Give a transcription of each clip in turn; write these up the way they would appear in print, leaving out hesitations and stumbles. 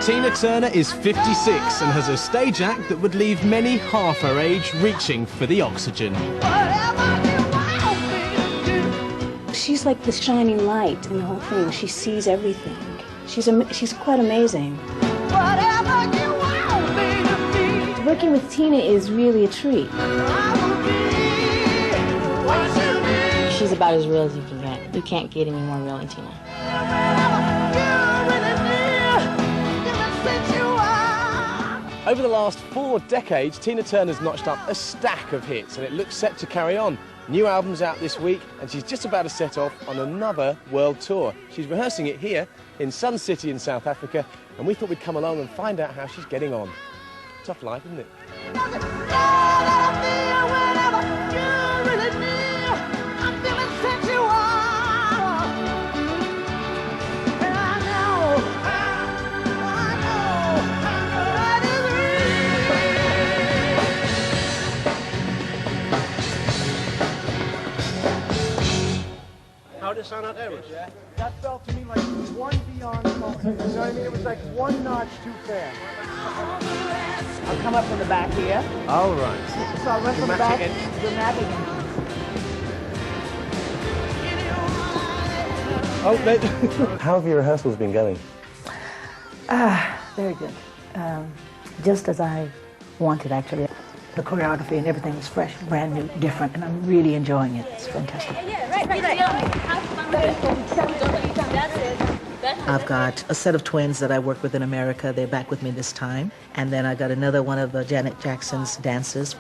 Tina Turner is 56 and has a stage act that would leave many half her age reaching for the oxygen. She's like the shining light in the whole thing. She sees everything. She's quite amazing. Working with Tina is really a treat. She's about as real as you can get. You can't get any more real than Tina. Over the last 4 decades, Tina Turner's notched up a stack of hits and it looks set to carry on. New album's out this week and she's just about to set off on another world tour. She's rehearsing it here in Sun City in South Africa and we thought we'd come along and find out how she's getting on. Tough life, isn't it? How did it sound out there, Rich? Yeah. That felt to me like one beyond fault. You know what I mean? It was like one notch too fast. I'll come up from the back here. All right. So I'll run from the back. Dramatic. Oh, how have your rehearsals been going? Very good. Just as I wanted, actually. The choreography and everything is fresh, brand new, different, and I'm really enjoying it. It's fantastic. I've got a set of twins that I work with in America. They're back with me this time. And then I got another one of Janet Jackson's dancers.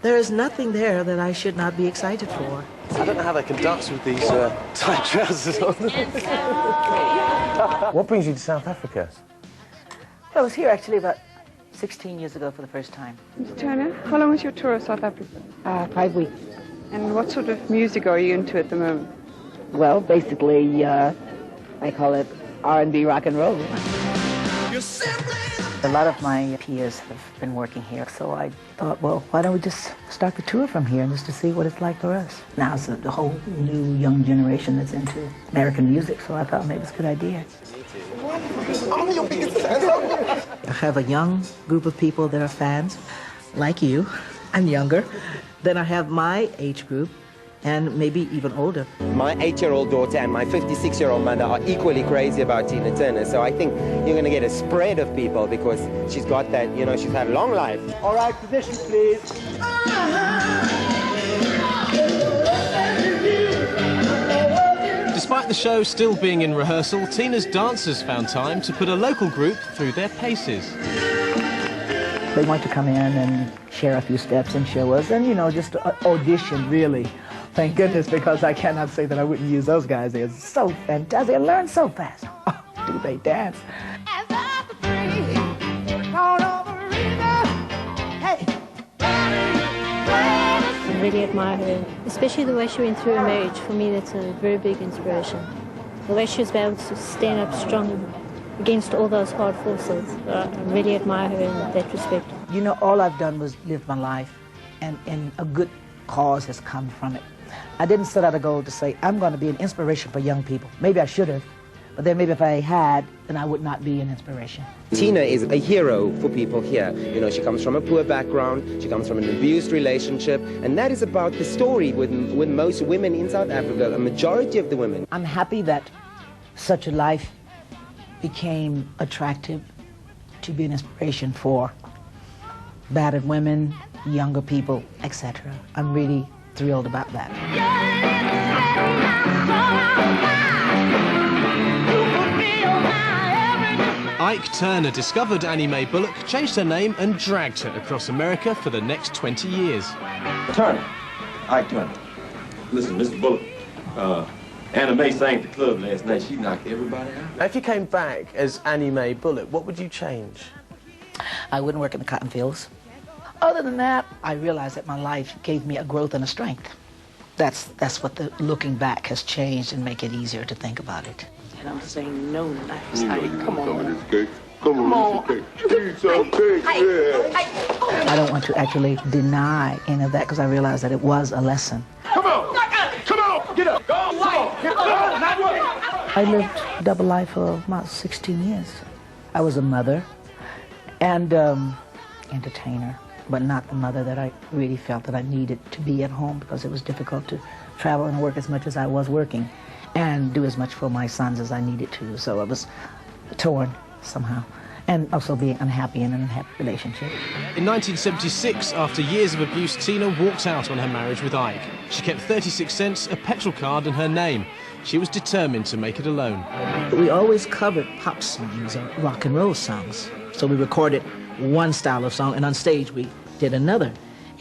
There is nothing there that I should not be excited for. I don't know how they can dance with these tight trousers on. What brings you to South Africa? I was here actually about 16 years ago for the first time. Ms. Turner, how long was your tour of South Africa? 5 weeks. And what sort of music are you into at the moment? Well, basically, I call it R&B rock and roll. A lot of my peers have been working here, so I thought, well, why don't we just start the tour from here and just to see what it's like for us. Now it's the whole new young generation that's into American music, so I thought maybe it's a good idea. I have a young group of people that are fans, like you. I'm younger. Then I have my age group, and maybe even older. My 8-year-old daughter and my 56-year-old mother are equally crazy about Tina Turner, so I think you're going to get a spread of people because she's got that, you know, she's had a long life. All right, position, please. Despite the show still being in rehearsal, Tina's dancers found time to put a local group through their paces. They want to come in and share a few steps and show us, and, you know, just audition, really. Thank goodness, because I cannot say that I wouldn't use those guys. They're so fantastic. They learn so fast. Oh, do they dance? I really admire her, especially the way she went through her marriage. For me, that's a very big inspiration. The way she was able to stand up strong against all those hard forces. I really admire her in that respect. You know, all I've done was live my life, and a good cause has come from it. I didn't set out a goal to say, I'm going to be an inspiration for young people. Maybe I should have, but then maybe if I had, then I would not be an inspiration. Tina is a hero for people here. You know, she comes from a poor background, she comes from an abused relationship, and that is about the story with most women in South Africa, a majority of the women. I'm happy that such a life became attractive to be an inspiration for battered women, younger people, etc. I'm really thrilled about that. Ike Turner discovered Annie Mae Bullock, changed her name and dragged her across America for the next 20 years. Turner. Ike Turner. Listen, Mr. Bullock, Annie Mae sang at the club last night. She knocked everybody out. Now, if you came back as Annie Mae Bullock, what would you change? I wouldn't work in the cotton fields. Other than that, I realized that my life gave me a growth and a strength. That's what the looking back has changed and make it easier to think about it. And I'm saying no last night. Come on. Come on. I don't want to actually deny any of that because I realized that it was a lesson. Come on! Come on! Get up! Go! I I lived double life for about 16 years. I was a mother and entertainer, but not the mother that I really felt that I needed to be at home, because it was difficult to travel and work as much as I was working and do as much for my sons as I needed to. So I was torn somehow, and also being unhappy in an unhappy relationship. In 1976, after years of abuse, Tina walked out on her marriage with Ike. She kept 36 cents, a petrol card and her name. She was determined to make it alone. We always covered pop songs or rock and roll songs. So we recorded one style of song, and on stage we did another.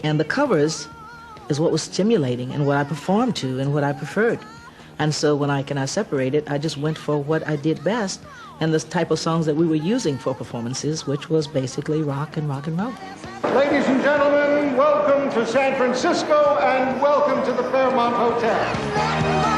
And the covers is what was stimulating and what I performed to and what I preferred. And so when Ike and I separated, I just went for what I did best and the type of songs that we were using for performances, which was basically rock and roll. Ladies and gentlemen, welcome to San Francisco and welcome to the Fairmont Hotel.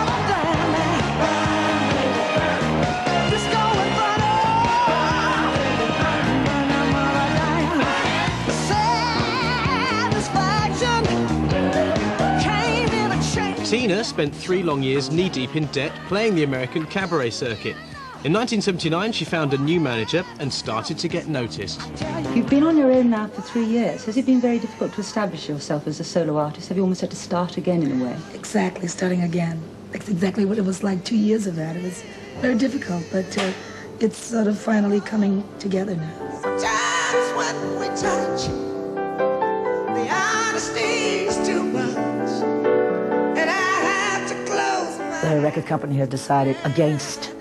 Tina spent 3 long years knee-deep in debt playing the American cabaret circuit. In 1979, she found a new manager and started to get noticed. You've been on your own now for 3 years. Has it been very difficult to establish yourself as a solo artist? Have you almost had to start again in a way? Exactly, starting again. That's exactly what it was like 2 years of that. It was very difficult, but it's sort of finally coming together now. Sometimes when we touch, the honesty's too much, and I have to close my... The record company had decided against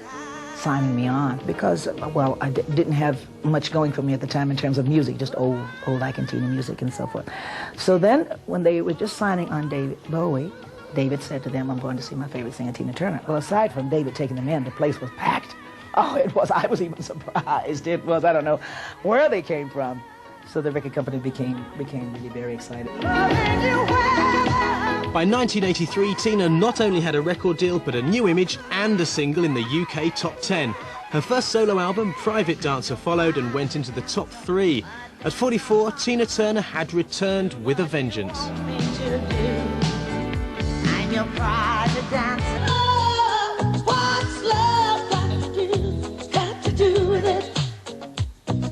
signing me on because, well, I didn't have much going for me at the time in terms of music, just old Ike and Tina music and so forth. So then, when they were just signing on David Bowie, David said to them, "I'm going to see my favorite singer, Tina Turner." Well, aside from David taking them in, the place was packed. Oh, it was. I was even surprised. It was. I don't know where they came from. So the record company became really very excited. By 1983, Tina not only had a record deal, but a new image and a single in the UK top 10. Her first solo album, Private Dancer, followed and went into the top 3. At 44, Tina Turner had returned with a vengeance. I'm your private dancer. Oh, what's love got to do? Got to do with it.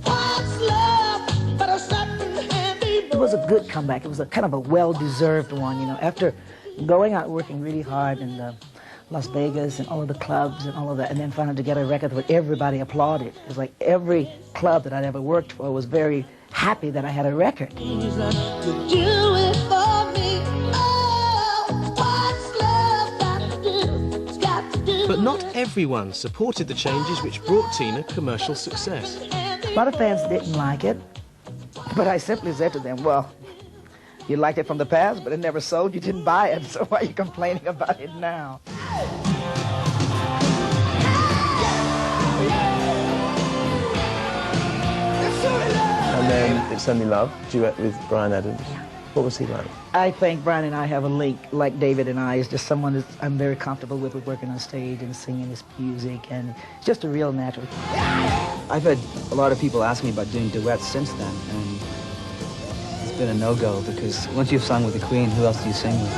What's love but a second-hand? It was a good comeback. It was a kind of a well-deserved one, you know. After going out working really hard in Las Vegas and all of the clubs and all of that, and then finally to get a record where everybody applauded. It was like every club that I'd ever worked for was very happy that I had a record. But not everyone supported the changes which brought Tina commercial success. A lot of fans didn't like it, but I simply said to them, well, you liked it from the past, but it never sold, you didn't buy it, so why are you complaining about it now? And then It's Only Love, duet with Bryan Adams. What was he like? I think Bryan and I have a link, like David and I. He's just someone that I'm very comfortable with working on stage and singing his music, and it's just a real natural. I've had a lot of people ask me about doing duets since then, and it's been a no-go because once you've sung with the Queen, who else do you sing with?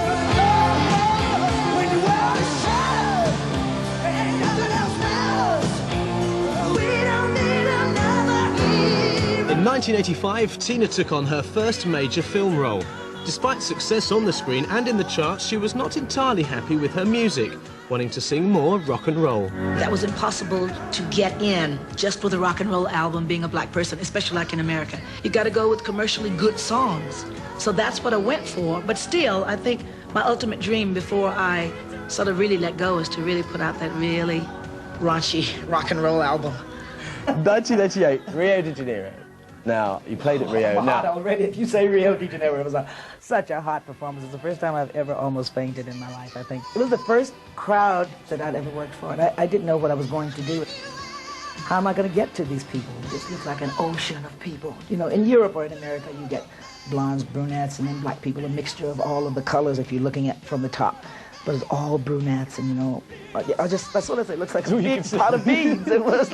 In 1985, Tina took on her first major film role. Despite success on the screen and in the charts, she was not entirely happy with her music, wanting to sing more rock and roll. That was impossible to get in just with a rock and roll album, being a black person, especially like in America. You got to go with commercially good songs. So that's what I went for. But still, I think my ultimate dream before I sort of really let go is to really put out that really raunchy rock and roll album. 1988, Rio de Janeiro. Now, you played at Rio. I'm hot already. If you say Rio de Janeiro, it was such a hot performance. It's the first time I've ever almost fainted in my life, I think. It was the first crowd that I'd ever worked for, and I didn't know what I was going to do. How am I going to get to these people? It just looks like an ocean of people. You know, in Europe or in America, you get blondes, brunettes, and then black people, a mixture of all of the colors if you're looking at from the top. But it's all brunettes, and, you know, that's what I say. It looks like a big pot of beans. It was